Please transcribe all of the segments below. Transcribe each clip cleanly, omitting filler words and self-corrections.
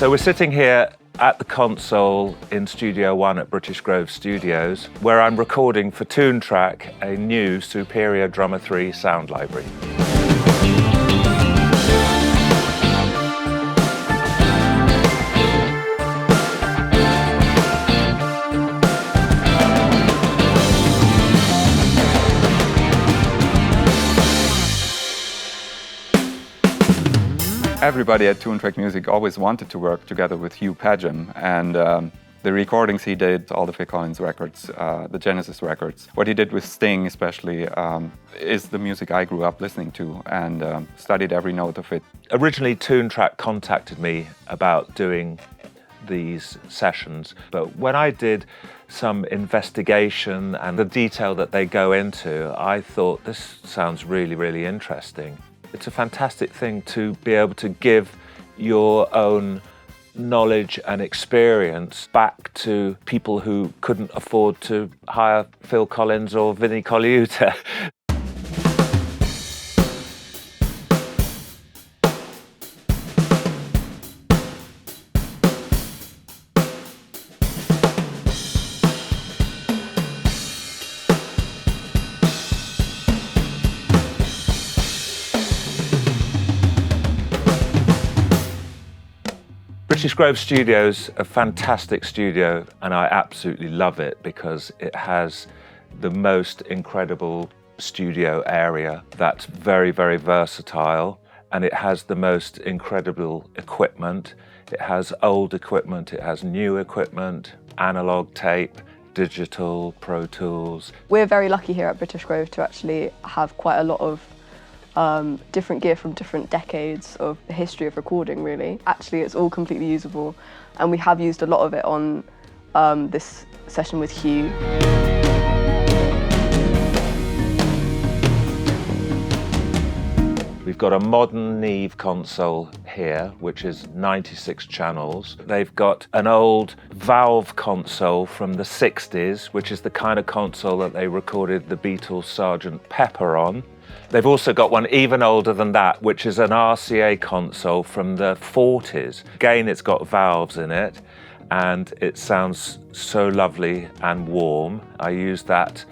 So we're sitting here at the console in Studio One at British Grove Studios, where I'm recording for Toontrack a new Superior Drummer 3 sound library. Everybody at Toontrack Music always wanted to work together with Hugh Padgham, and the recordings he did, all the Phil Collins records, the Genesis records, what he did with Sting especially, is the music I grew up listening to and studied every note of it. Originally, Toontrack contacted me about doing these sessions, but when I did some investigation and the detail that they go into, I thought this sounds really, really interesting. It's a fantastic thing to be able to give your own knowledge and experience back to people who couldn't afford to hire Phil Collins or Vinnie Colaiuta. British Grove Studios, a fantastic studio, and I absolutely love it because it has the most incredible studio area that's very, very versatile, and it has the most incredible equipment. It has old equipment, it has new equipment, analog tape, digital, Pro Tools. We're very lucky here at British Grove to actually have quite a lot of different gear from different decades of the history of recording, really. Actually, it's all completely usable, and we have used a lot of it on this session with Hugh. We've got a modern Neve console here, which is 96 channels. They've got an old valve console from the 60s, which is the kind of console that they recorded the Beatles' Sgt. Pepper on. They've also got one even older than that, which is an RCA console from the 40s. Again, it's got valves in it, and it sounds so lovely and warm. I use that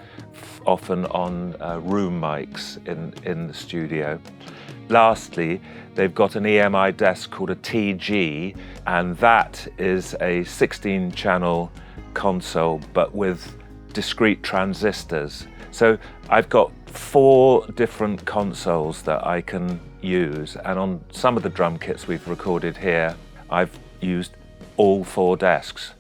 often on room mics in the studio. Lastly, they've got an EMI desk called a TG, and that is a 16-channel console, but with discrete transistors. So I've got 4 different consoles that I can use, and on some of the drum kits we've recorded here, I've used all 4 desks.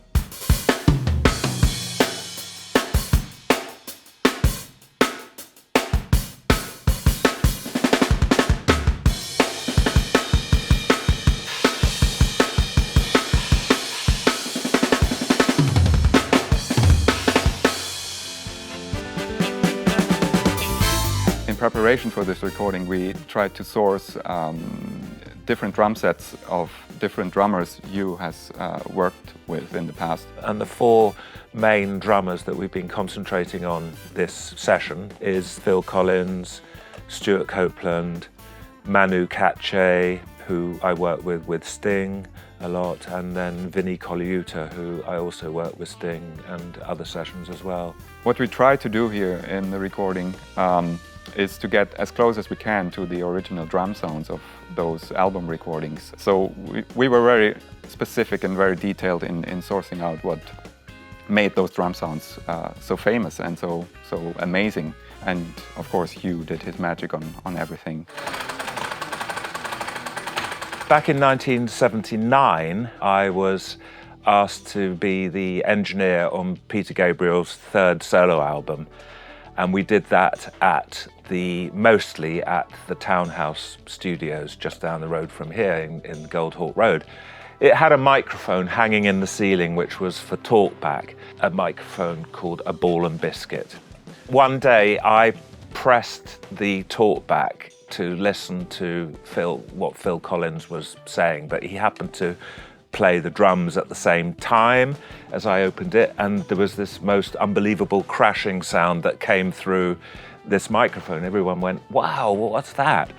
In preparation for this recording, we tried to source different drum sets of different drummers Hugh has worked with in the past. And the 4 main drummers that we've been concentrating on this session is Phil Collins, Stuart Copeland, Manu Katché, who I work with Sting a lot, and then Vinnie Colaiuta, who I also work with Sting and other sessions as well. What we try to do here in the recording is to get as close as we can to the original drum sounds of those album recordings. So we were very specific and very detailed in sourcing out what made those drum sounds so famous and so amazing. And of course Hugh did his magic on everything. Back in 1979, I was asked to be the engineer on Peter Gabriel's 3rd solo album. And we did that mostly at the Townhouse Studios just down the road from here in Goldhawk Road. It had a microphone hanging in the ceiling which was for talkback, a microphone called a Ball and Biscuit. One day I pressed the talkback to listen to what Phil Collins was saying, but he happened to play the drums at the same time as I opened it, and there was this most unbelievable crashing sound that came through this microphone. Everyone went, "Wow, what's that?"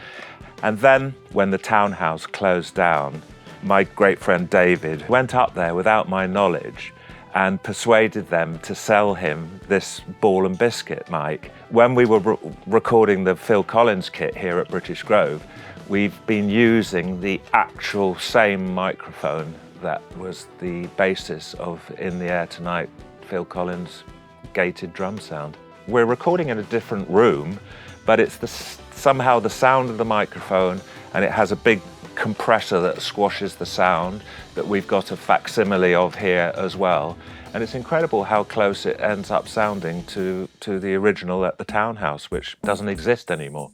And then when the Townhouse closed down, my great friend David went up there without my knowledge and persuaded them to sell him this ball and biscuit mic. When we were recording the Phil Collins kit here at British Grove, we've been using the actual same microphone that was the basis of In the Air Tonight, Phil Collins' gated drum sound. We're recording in a different room, but it's somehow the sound of the microphone, and it has a big compressor that squashes the sound that we've got a facsimile of here as well. And it's incredible how close it ends up sounding to the original at the Townhouse, which doesn't exist anymore.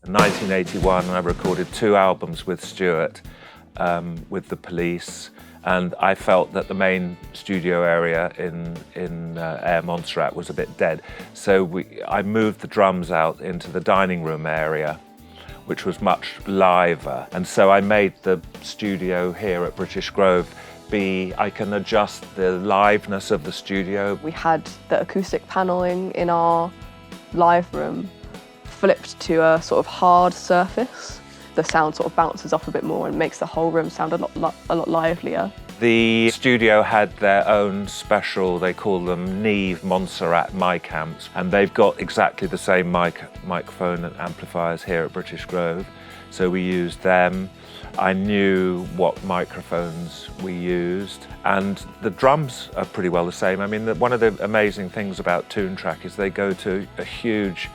In 1981, I recorded 2 albums with Stuart, with the Police, and I felt that the main studio area in Air Montserrat was a bit dead. So I moved the drums out into the dining room area, which was much liver. And so I made the studio here at British Grove I can adjust the liveness of the studio. We had the acoustic paneling in our live room flipped to a sort of hard surface. The sound sort of bounces off a bit more and makes the whole room sound a lot livelier. The studio had their own special, they call them Neve Montserrat mic amps, and they've got exactly the same microphone and amplifiers here at British Grove, so we used them. I knew what microphones we used, and the drums are pretty well the same. I mean, one of the amazing things about Toontrack is they go to a huge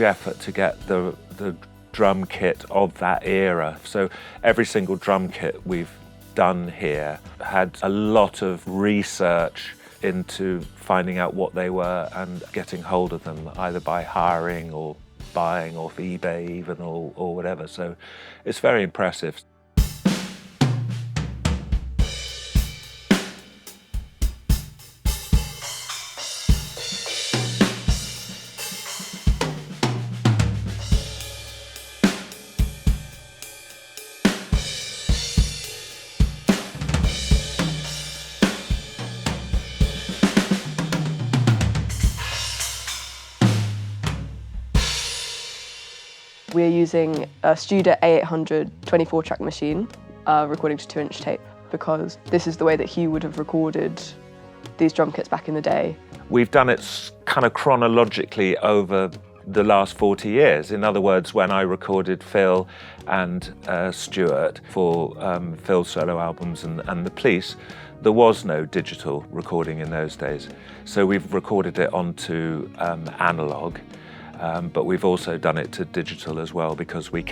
effort to get the drum kit of that era. So every single drum kit we've done here had a lot of research into finding out what they were and getting hold of them, either by hiring or buying off eBay even or whatever. So it's very impressive. We're using a Studer A800 24-track machine, recording to 2-inch tape, because this is the way that Hugh would have recorded these drum kits back in the day. We've done it kind of chronologically over the last 40 years. In other words, when I recorded Phil and Stuart for Phil's solo albums and The Police, there was no digital recording in those days. So we've recorded it onto analog. But we've also done it to digital as well because when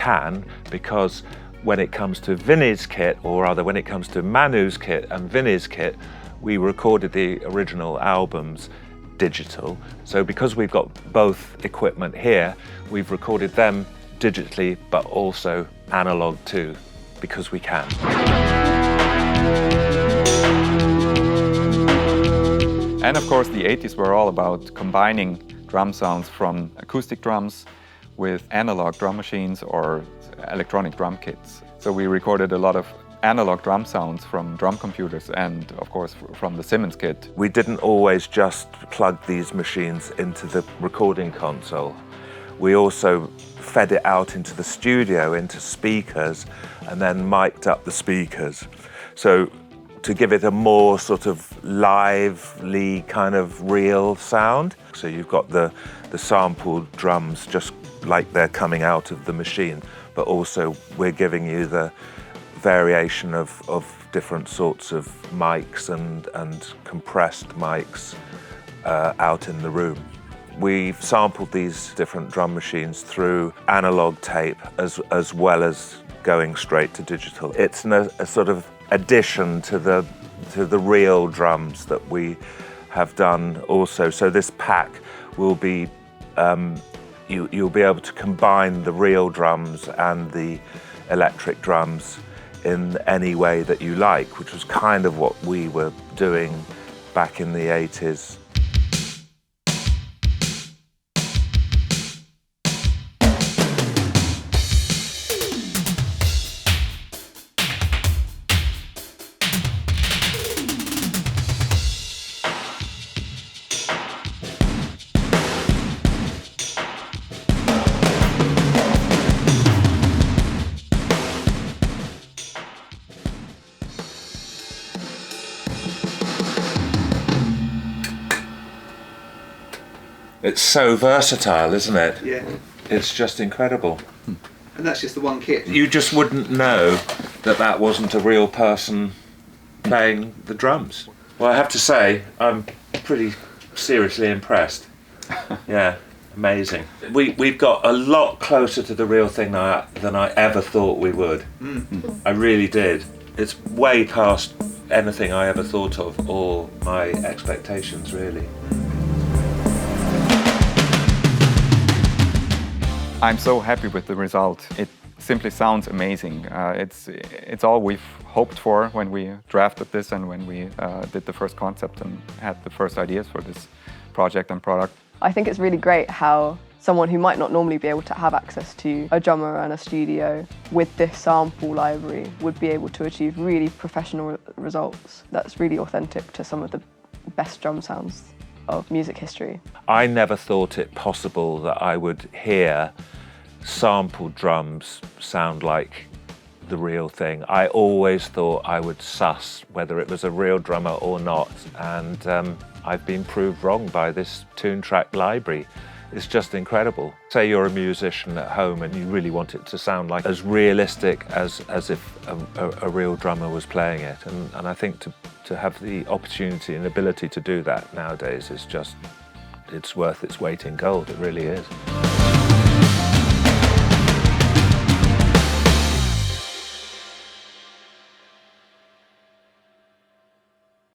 it comes to Vinny's kit, or rather when it comes to Manu's kit and Vinny's kit, we recorded the original albums digital. So because we've got both equipment here, we've recorded them digitally, but also analog too, because we can. And of course, the 80s were all about combining drum sounds from acoustic drums with analog drum machines or electronic drum kits. So we recorded a lot of analog drum sounds from drum computers and, of course, from the Simmons kit. We didn't always just plug these machines into the recording console. We also fed it out into the studio, into speakers, and then mic'd up the speakers. So to give it a more sort of lively, kind of real sound. So you've got the sampled drums just like they're coming out of the machine, but also we're giving you the variation of different sorts of mics and compressed mics out in the room. We've sampled these different drum machines through analog tape as well as going straight to digital. It's a sort of addition to the real drums that we have done also. So this pack will be, you'll be able to combine the real drums and the electric drums in any way that you like, which was kind of what we were doing back in the 80s. It's so versatile, isn't it? Yeah. It's just incredible. And that's just the one kit. You just wouldn't know that that wasn't a real person playing the drums. Well, I have to say, I'm pretty seriously impressed. Yeah, amazing. We've got a lot closer to the real thing than I ever thought we would. I really did. It's way past anything I ever thought of, or my expectations, really. I'm so happy with the result. It simply sounds amazing. It's all we've hoped for when we drafted this and when we did the first concept and had the first ideas for this project and product. I think it's really great how someone who might not normally be able to have access to a drummer and a studio with this sample library would be able to achieve really professional results. That's really authentic to some of the best drum sounds of music history. I never thought it possible that I would hear sampled drums sound like the real thing. I always thought I would suss whether it was a real drummer or not, and I've been proved wrong by this Toontrack library. It's just incredible. Say you're a musician at home and you really want it to sound like as realistic as if a real drummer was playing it, and I think to have the opportunity and ability to do that nowadays is just, it's worth its weight in gold, it really is.